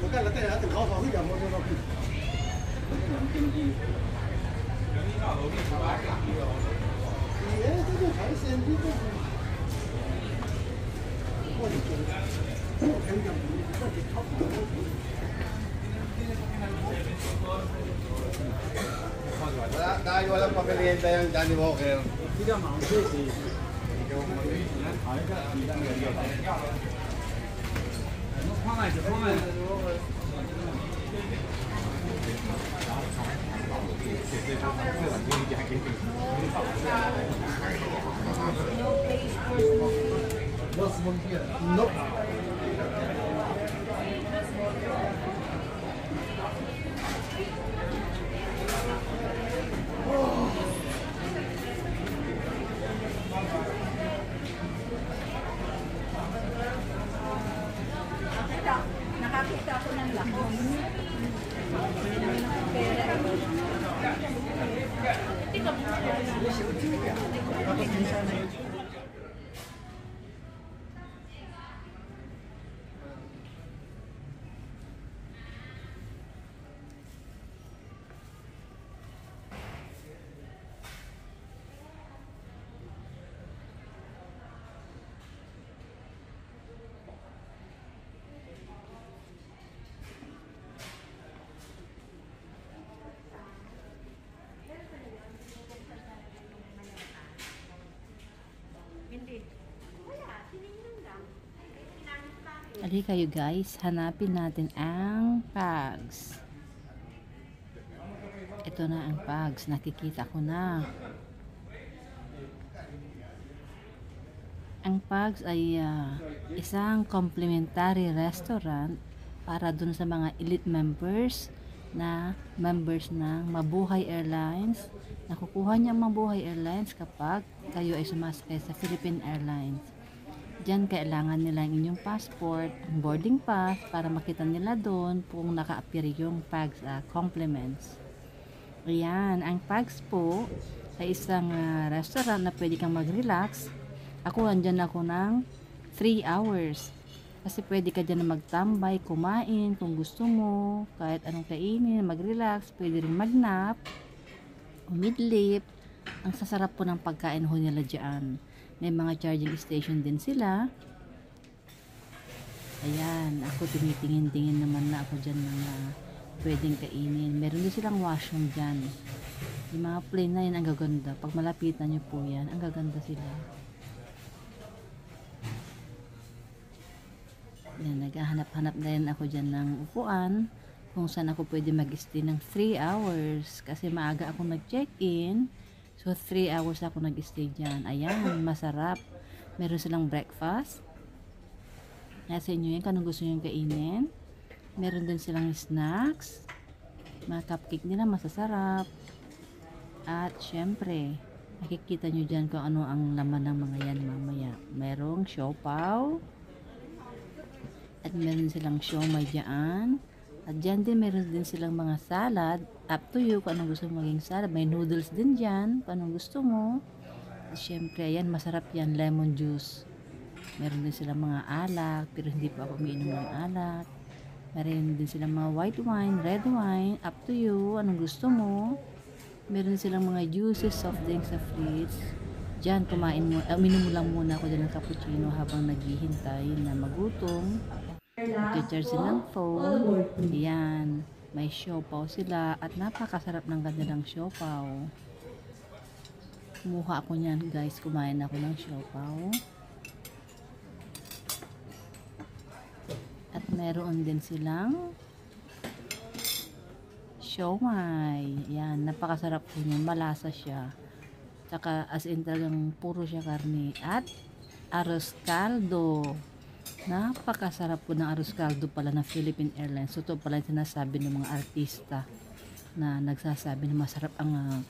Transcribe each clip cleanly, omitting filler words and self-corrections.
我干了带来等好好一点，我就到。哎，这个海鲜这个，我的天，我看见我这炒Dahil walang pamilienta yung Johnny Walker. Tidak mau sih. Nope. Nakakita ako ng lakon. Ali kayo guys, hanapin natin ang Pugs. Ito na ang Pugs, nakikita ko na. Ang Pugs ay isang complimentary restaurant para dun sa mga elite members na members ng Mabuhay Airlines. Nakukuha niya ang Mabuhay Airlines kapag kayo ay sumasakay sa Philippine Airlines. Diyan kailangan nila ang inyong passport, ang boarding pass para makita nila doon kung naka-appear yung Pugs compliments. Ayan, ang Pugs po ay isang restaurant na pwede kang mag-relax. Ako andyan ako ng 3 hours. Kasi pwede ka dyan na magtambay, kumain kung gusto mo, kahit anong kainin, mag-relax, pwede rin mag-nap, umidlip. Ang sasarap po ng pagkain ho nila dyan. May mga charging station din sila. Ayan, ako tinitingin-tingin naman na ako dyan mga pwedeng kainin. Meron din silang washroom dyan. Yung mga plane na yun, ang gaganda. Pag malapitan nyo po yan, ang gaganda sila. Ayan, naghahanap-hanap na yan ako dyan ng upuan kung saan ako pwede mag-stay ng 3 hours. Kasi maaga ako nag-check-in. So, 3 hours ako nag-stay dyan. Ayan, masarap. Meron silang breakfast. Nasa inyo yan, kanong gusto nyo kainin. Meron din silang snacks. Mga cupcake nila, masasarap. At, syempre, nakikita nyo dyan kung ano ang laman ng mga yan mamaya. Merong siopaw. At meron silang siomay dyan. At dyan din meron din silang mga salad. Up to you kung anong gusto mo maging salad. May noodles din dyan kung anong gusto mo. At syempre, ayan, masarap yan. Lemon juice. Meron din silang mga alak. Pero hindi pa ako umiinom ng alak. Meron din silang mga white wine, red wine. Up to you. Anong gusto mo. Meron din silang mga juices, soft drinks sa fridge. Dyan, kumain mo. Uminom mo lang muna ako dyan ng cappuccino habang naghihintay na magutom. Mag-charge ng phone. Ayan. May siopaw sila. At napakasarap ng kanilang siopaw. Kumuha ako niyan guys. Kumain ako ng siopaw. At meron din silang siomay. Ayan. Napakasarap po niyan. Malasa siya. Tsaka as in talagang puro siya karne. At arroz caldo. Napakasarap po ng arroz caldo pala ng Philippine Airlines. So, ito pala yung sinasabi ng mga artista na nagsasabi na masarap ang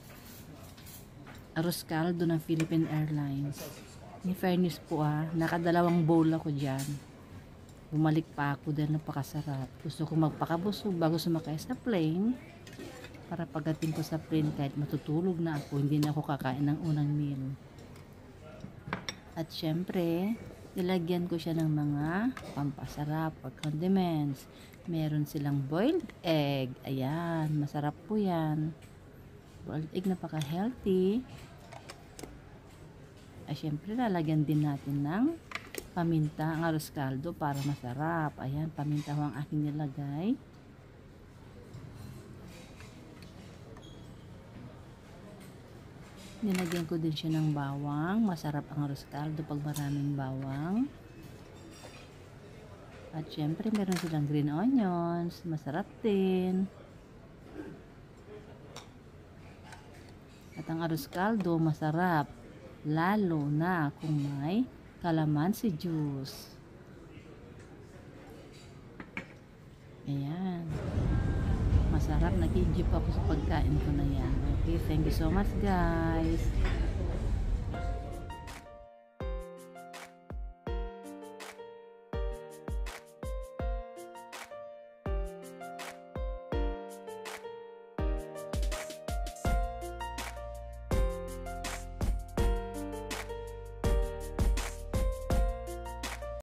arroz caldo ng Philippine Airlines. In fairness po nakadalawang bowl ako dyan. Bumalik pa ako dahil napakasarap. Gusto ko magpakabusog bago sumakay sa plane. Para pagdating ko sa plane kahit matutulog na ako, hindi na ako kakain ng unang meal. At syempre, nilagyan ko siya ng mga pampasarap or condiments. Meron silang boiled egg. Ayan, masarap po yan. Boiled egg, napaka-healthy. At syempre, lalagyan din natin ng paminta ang arroz caldo para masarap. Ayan, paminta ho ang aking nilagay. Nilagyan ko din siya ng bawang. Masarap ang arroz caldo pag maraming bawang. At syempre, meron silang green onions. Masarap din. At ang arroz caldo, masarap. Lalo na kung may calamansi juice. Ayan. Masarap. Nag-enjoy po ako sa pagkain ko na yan. Okay, thank you so much guys.